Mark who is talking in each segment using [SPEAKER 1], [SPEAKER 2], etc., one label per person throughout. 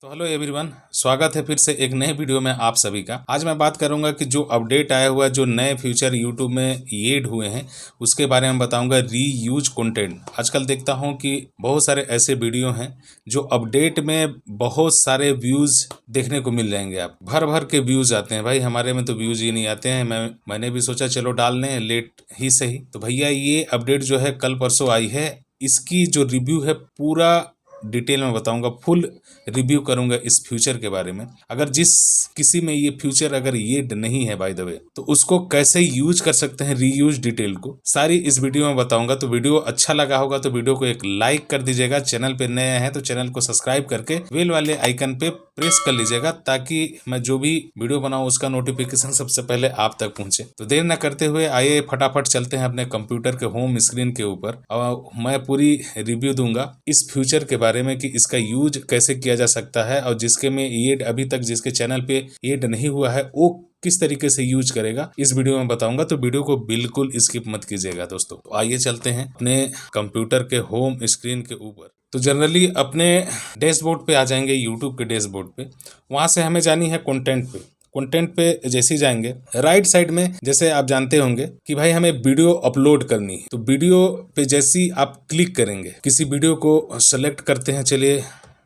[SPEAKER 1] तो hello everyone, स्वागत है फिर से एक नए वीडियो में आप सभी का। आज मैं बात करूंगा कि जो अपडेट आया हुआ है, जो नए फीचर यूट्यूब में ऐड हुए हैं उसके बारे में बताऊंगा। रीयूज कंटेंट, आजकल देखता हूं कि बहुत सारे ऐसे वीडियो हैं जो अपडेट में बहुत सारे व्यूज़ देखने को मिल जाएंगे। आप भर भर के व्यूज़ आते हैं। भाई हमारे में तो व्यूज़ ही नहीं आते हैं। मैंने भी सोचा चलो डाल लें, लेट ही सही। तो भैया ये अपडेट जो है कल परसों आई है। इसकी जो रिव्यू है पूरा डिटेल में बताऊंगा, फुल रिव्यू करूंगा इस फ्यूचर के बारे में। अगर जिस किसी में ये फ्यूचर अगर ये नहीं है बाय द वे, तो उसको कैसे यूज कर सकते हैं, रीयूज डिटेल को सारी इस वीडियो में बताऊंगा। तो वीडियो अच्छा लगा होगा तो वीडियो को एक लाइक कर दीजिएगा। चैनल पे नए हैं तो चैनल को सब्सक्राइब करके बेल वाले आइकन पे प्रेस कर लीजिएगा, ताकि मैं जो भी वीडियो बनाऊं उसका नोटिफिकेशन सबसे पहले आप तक पहुंचे। तो देर न करते हुए आइए फटाफट चलते हैं अपने कंप्यूटर के होम स्क्रीन के ऊपर और मैं पूरी रिव्यू दूंगा इस फ्यूचर के बारे में कि इसका यूज कैसे किया जा सकता है, और जिसके में ये अभी तक जिसके चैनल पे ऐड नहीं हुआ है वो किस तरीके से यूज करेगा, इस वीडियो में बताऊंगा। तो वीडियो को बिल्कुल स्किप मत कीजिएगा दोस्तों। तो आइए चलते हैं अपने कंप्यूटर के होम स्क्रीन के ऊपर। तो जनरली अपने डैशबोर्ड पे आ जाएंगे, यूट्यूब के डैशबोर्ड पे। वहां से हमें जानी है कंटेंट पे। कंटेंट पे जैसे ही जाएंगे, राइट साइड में जैसे आप जानते होंगे कि भाई हमें वीडियो अपलोड करनी है। तो वीडियो पे जैसे ही आप क्लिक करेंगे, किसी वीडियो को सेलेक्ट करते हैं। चलिए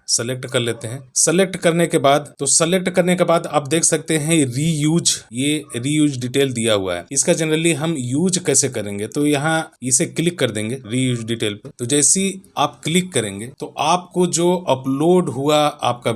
[SPEAKER 1] सेलेक्ट कर लेते हैं। सेलेक्ट करने के बाद आप देख सकते हैं रीयूज, ये रीयूज डिटेल दिया हुआ है। इसका जनरली हम यूज कैसे करेंगे, तो यहाँ इसे क्लिक कर देंगे रीयूज डिटेल पे। तो जैसे ही आप क्लिक करेंगे तो आपको जो अपलोड हुआ आपका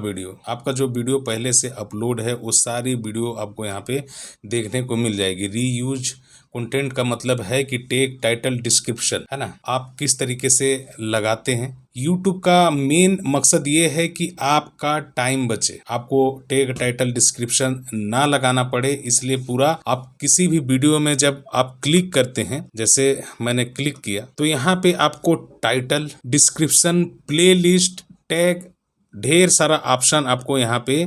[SPEAKER 1] जो वीडियो पहले से अपलोड है वो सारी वीडियो आपको यहाँ पे देखने को मिल जाएगी। रीयूज कंटेंट का मतलब है कि टैग, टाइटल, डिस्क्रिप्शन, है ना, आप किस तरीके से लगाते हैं। YouTube का मेन मकसद ये है कि आपका टाइम बचे, आपको टैग, टाइटल, डिस्क्रिप्शन ना लगाना पड़े। इसलिए पूरा आप किसी भी वीडियो में जब आप क्लिक करते हैं, जैसे मैंने क्लिक किया, तो यहाँ पे आपको टाइटल, डिस्क्रिप्शन, प्लेलिस्ट, टैग, ढेर सारा ऑप्शन आपको यहाँ पे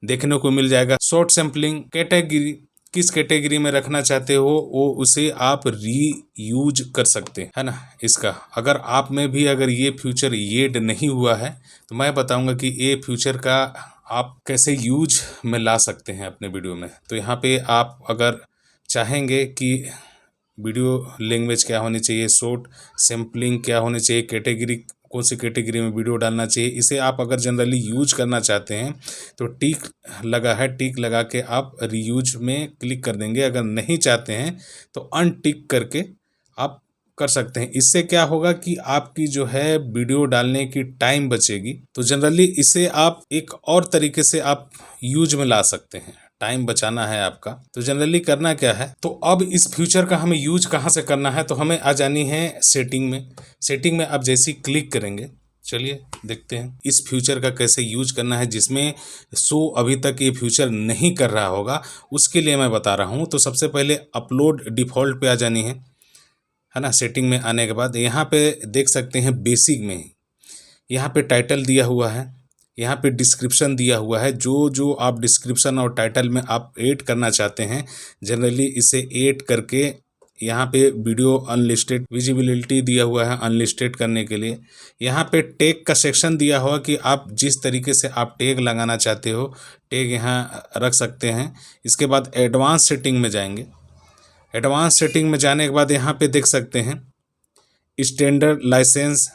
[SPEAKER 1] देखने को मिल जाएगा। शॉर्ट सैम्पलिंग, कैटेगरी, किस कैटेगरी में रखना चाहते हो वो उसे आप रीयूज कर सकते हैं, है ना। इसका अगर आप में भी अगर ये फ्यूचर ऐड नहीं हुआ है तो मैं बताऊंगा कि ये फ्यूचर का आप कैसे यूज में ला सकते हैं अपने वीडियो में। तो यहाँ पे आप अगर चाहेंगे कि वीडियो लैंग्वेज क्या होनी चाहिए, शॉर्ट सैम्पलिंग क्या होनी चाहिए, कैटेगरी कौन सी कैटेगरी में वीडियो डालना चाहिए, इसे आप अगर जनरली यूज करना चाहते हैं तो टिक लगा है, टिक लगा के आप रीयूज में क्लिक कर देंगे। अगर नहीं चाहते हैं तो अनटिक करके आप कर सकते हैं। इससे क्या होगा कि आपकी जो है वीडियो डालने की टाइम बचेगी। तो जनरली इसे आप एक और तरीके से आप यूज में ला सकते हैं। टाइम बचाना है आपका तो जनरली करना क्या है, तो अब इस फ्यूचर का हमें यूज कहाँ से करना है, तो हमें आ जानी है सेटिंग में। सेटिंग में आप जैसे ही क्लिक करेंगे, चलिए देखते हैं इस फ्यूचर का कैसे यूज करना है। जिसमें अभी तक ये फ्यूचर नहीं कर रहा होगा उसके लिए मैं बता रहा हूँ। तो सबसे पहले अपलोड डिफ़ॉल्ट पे आ जानी है ना। सेटिंग में आने के बाद यहाँ पे देख सकते हैं बेसिक में यहाँ पे टाइटल दिया हुआ है, यहाँ पे डिस्क्रिप्शन दिया हुआ है। जो आप डिस्क्रिप्शन और टाइटल में आप ऐड करना चाहते हैं, जनरली इसे ऐड करके यहाँ पे वीडियो अनलिस्टेड, विजिबिलिटी दिया हुआ है अनलिस्टेड करने के लिए। यहाँ पे टैग का सेक्शन दिया हुआ कि आप जिस तरीके से आप टैग लगाना चाहते हो टैग यहाँ रख सकते हैं। इसके बाद एडवांस सेटिंग में जाएंगे। एडवांस सेटिंग में जाने के बाद यहाँ पे देख सकते हैं standard, licence,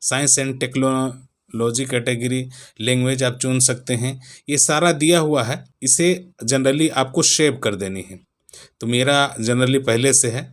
[SPEAKER 1] science and technology, category, language आप चुन सकते हैं। ये सारा दिया हुआ है, इसे जनरली आपको सेव कर देनी है। तो मेरा जनरली पहले से है।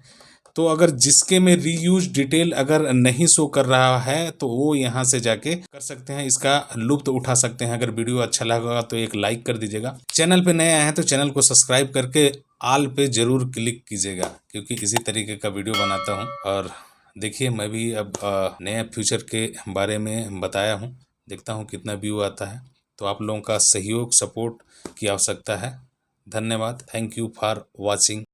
[SPEAKER 1] तो अगर जिसके में रीयूज डिटेल अगर नहीं शो कर रहा है तो वो यहाँ से जाके कर सकते हैं, इसका लुत्फ उठा सकते हैं। अगर वीडियो अच्छा लगा तो एक लाइक कर दीजिएगा। चैनल पे नए आए हैं तो चैनल को सब्सक्राइब करके ऑल पे ज़रूर क्लिक कीजिएगा, क्योंकि इसी तरीके का वीडियो बनाता हूँ। और देखिए मैं भी अब नए फ्यूचर के बारे में बताया हूँ, देखता हूँ कितना व्यू आता है। तो आप लोगों का सहयोग, सपोर्ट की आवश्यकता है। धन्यवाद। Thank you for watching.